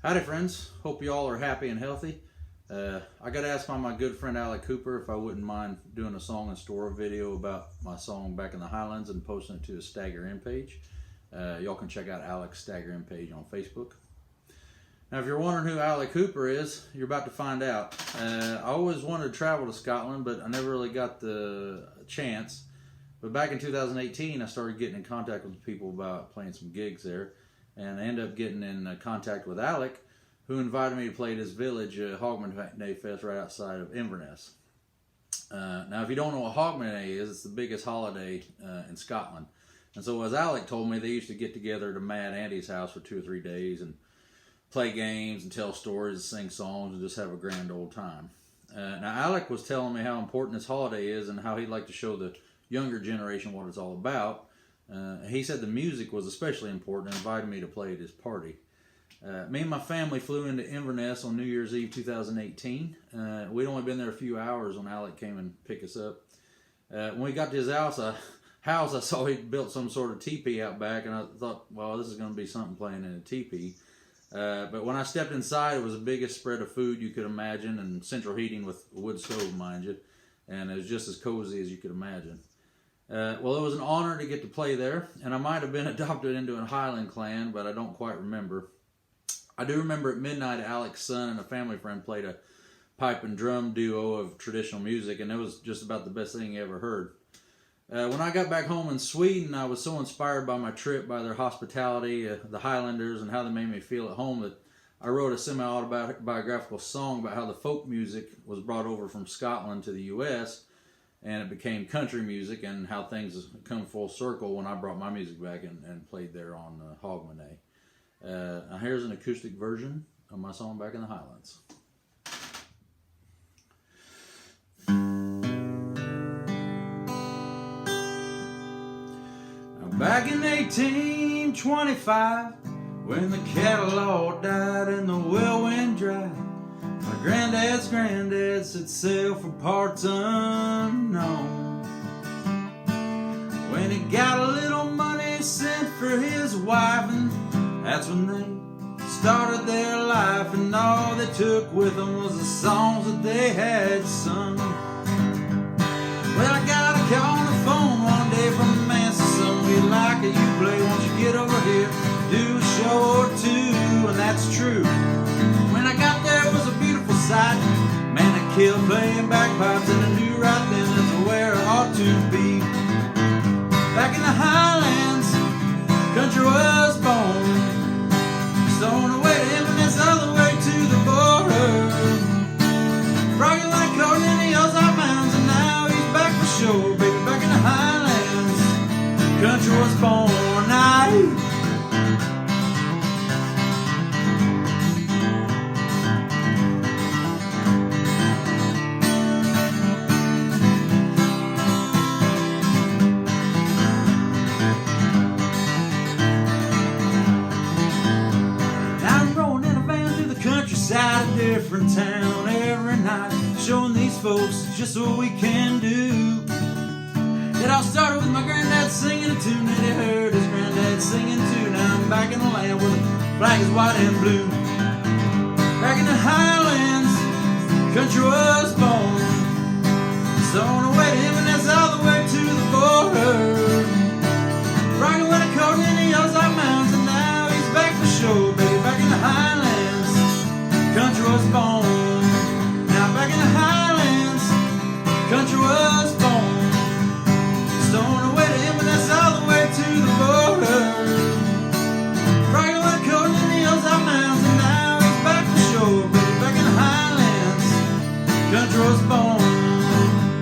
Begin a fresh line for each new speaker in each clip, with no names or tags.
Howdy friends, hope you all are happy and healthy. I got asked by my good friend Alec Cooper if I wouldn't mind doing a song and story video about my song Back in the Highlands and posting it to his Stagger In page. Y'all can check out Alec's Stagger In page on Facebook. Now if you're wondering who Alec Cooper is, you're about to find out. I always wanted to travel to Scotland, but I never really got the chance. But back in 2018 I started getting in contact with people about playing some gigs there. And I ended up getting in contact with Alec, who invited me to play at his village, Hogmanay Fest, right outside of Inverness. Now, if you don't know what Hogmanay is, it's the biggest holiday in Scotland. And so, as Alec told me, they used to get together at a Mad Andy's house for 2 or 3 days and play games and tell stories and sing songs and just have a grand old time. Now, Alec was telling me how important this holiday is and how he'd like to show the younger generation what it's all about. He said the music was especially important and invited me to play at his party. Me and my family flew into Inverness on New Year's Eve 2018. We'd only been there a few hours when Alec came and picked us up. When we got to his house, I saw he'd built some sort of teepee out back, and I thought, well, this is going to be something playing in a teepee. But when I stepped inside, it was the biggest spread of food you could imagine, and central heating with a wood stove, mind you, and it was just as cozy as you could imagine. Well, it was an honor to get to play there, and I might have been adopted into a Highland clan, but I don't quite remember. I do remember at midnight, Alec's son and a family friend played a pipe and drum duo of traditional music, and it was just about the best thing you ever heard. When I got back home in Sweden, I was so inspired by my trip, by their hospitality, the Highlanders, and how they made me feel at home that I wrote a semi-autobiographical song about how the folk music was brought over from Scotland to the U.S., and it became country music, and how things come full circle when I brought my music back and played there on Hogmanay. Now here's an acoustic version of my song Back in the Highlands. Now back in 1825, when the cattle all died and the well went dry, my granddad's granddad set sail for parts unknown. When he got a little money sent for his wife, and that's when they started their life, and all they took with them was the songs that they had sung. Well, I got a call on the phone one day from a man, said, "Son, we like it, you play, won't you get over here, do a show or two?" And that's true. When I got there, it was a beautiful sight. Man, I killed playing bagpipes, and I knew right then that's where I ought to be. Back in the Highlands, country was born. Stone away to Inverness, all the way to the border. Froggy went cold in the Ozark Mountains, and now he's back for sure. Baby, back in the Highlands, country was born. Countryside, a different town every night, showing these folks just what we can do. It all started with my granddad singing a tune that he heard his granddad singing too. Now I'm back in the land where the flag is white and blue. Back in the Highlands, country was born. Stone away to Inverness, all the way to the border. Rockin' with a coat in the Ozark Mountains, and now he's back for sure. Baby, back in the Highlands, country was born. Now back in the Highlands, country was born. Stone away to Inverness, all the way to the border. Rockin' with a coat in the Ozark Mountains, and now he's back for sure. Baby, back in the Highlands, country was born.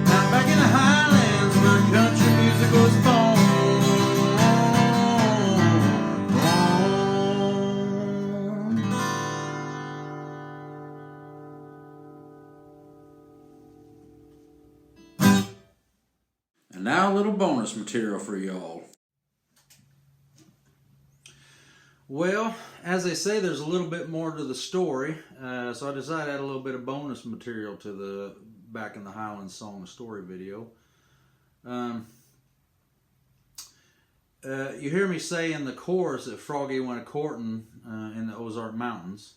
Now back in the Highlands, where country music was born. And now a little bonus material for y'all. Well, as they say, there's a little bit more to the story, so I decided to add a little bit of bonus material to the Back in the Highlands song and story video. You hear me say in the chorus that Froggy went a-courting in the Ozark Mountains.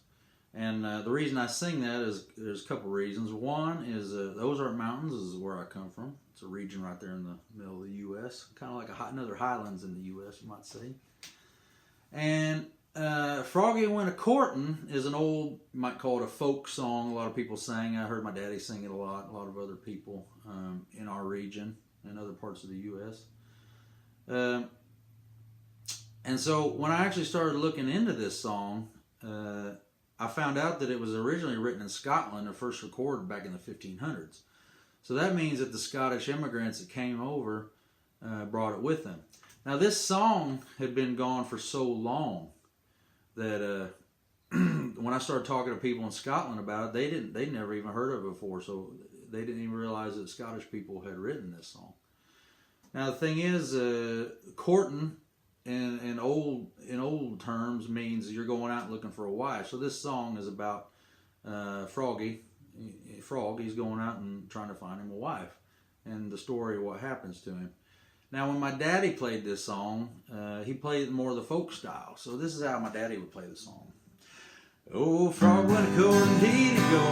And the reason I sing that is there's a couple reasons. One is the Ozark Mountains is where I come from. It's a region right there in the middle of the U.S., kind of like another Highlands in the U.S., you might say. And Froggy Went A-Courtin' is an old, you might call it a folk song. A lot of people sang. I heard my daddy sing it a lot of other people in our region and other parts of the U.S. And so when I actually started looking into this song, I found out that it was originally written in Scotland and first recorded back in the 1500s. So that means that the Scottish immigrants that came over brought it with them. Now this song had been gone for so long that when I started talking to people in Scotland about it, they'd never even heard of it before, so they didn't even realize that Scottish people had written this song. Now the thing is, courting in old terms means you're going out looking for a wife. So this song is about Froggy. He's going out and trying to find him a wife, and the story of what happens to him. Now, when my daddy played this song, he played more of the folk style. So this is how my daddy would play the song. Oh, frog went a-courtin', he'd go,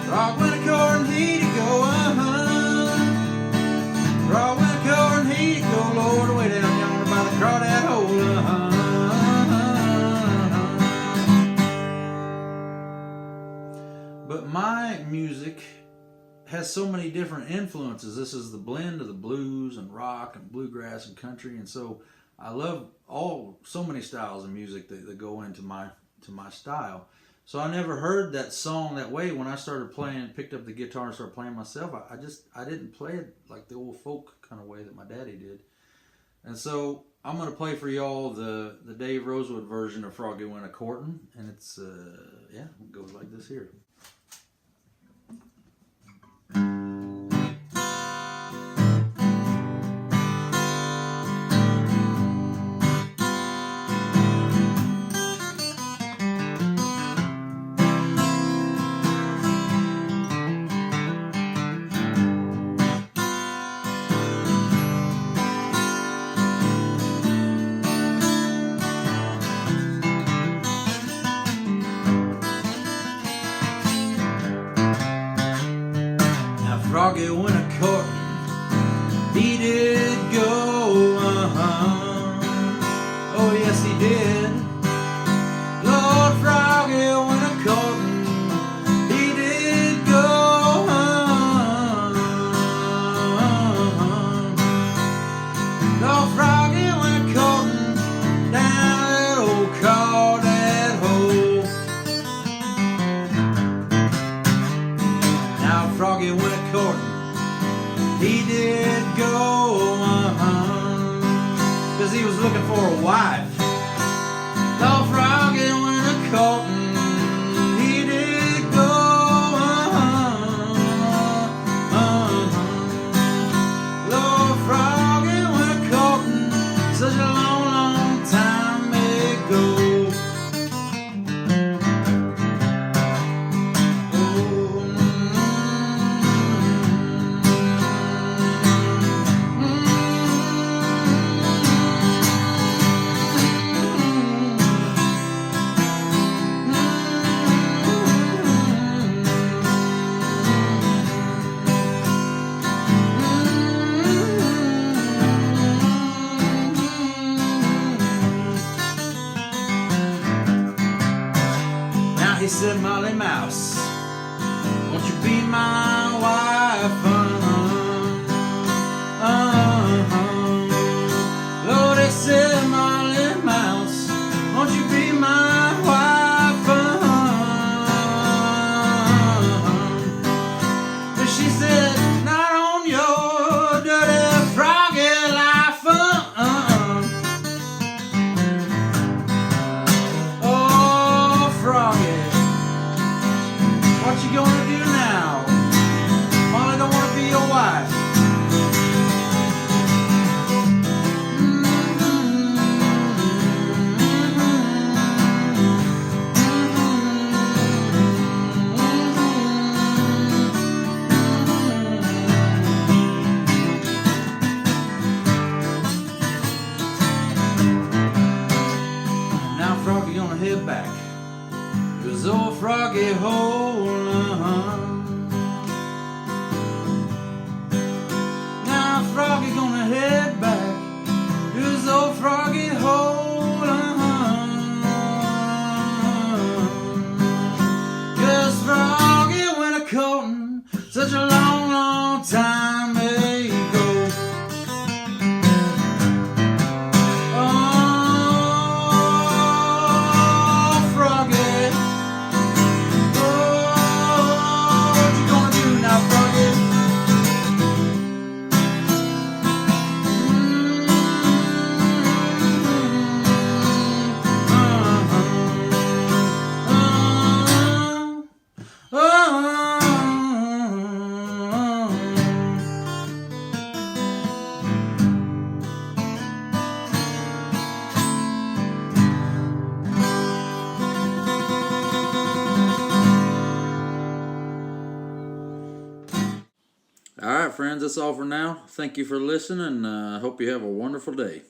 Frog went a-courtin', he'd go, Frog went a-courtin', he'd go, Lord, way down yonder by the crawdad hole, But my music has so many different influences. This is the blend of the blues and rock and bluegrass and country, and so I love so many styles of music that go into my style. So I never heard that song that way. When I started picked up the guitar and started playing myself, I didn't play it like the old folk kind of way that my daddy did. And so I'm going to play for y'all the Dave Rosewood version of Froggy Went A-Courtin', and it's it goes like this here. Froggy went a-courtin', he did go, oh yes he did. Lord, Froggy went a-courtin', he did go, Lord, Froggy went a-courtin' down that old crawdad hole. Now Froggy went a-courtin', he did go, 'cause he was looking for a wife. Lord, Froggy went a-courtin', he did go, Lord, Froggy went a-courtin', such a long, long time ago. He said, Molly Mouse, won't you be my wife? Lord, he said, Molly Mouse, won't you be my wife? But she said, not on your dirty froggy life. Oh, froggy, Froggy gonna head back to his old froggy hole. Cause Froggy went a-courting such a long, long time ago. All right, friends, that's all for now. Thank you for listening, and I hope you have a wonderful day.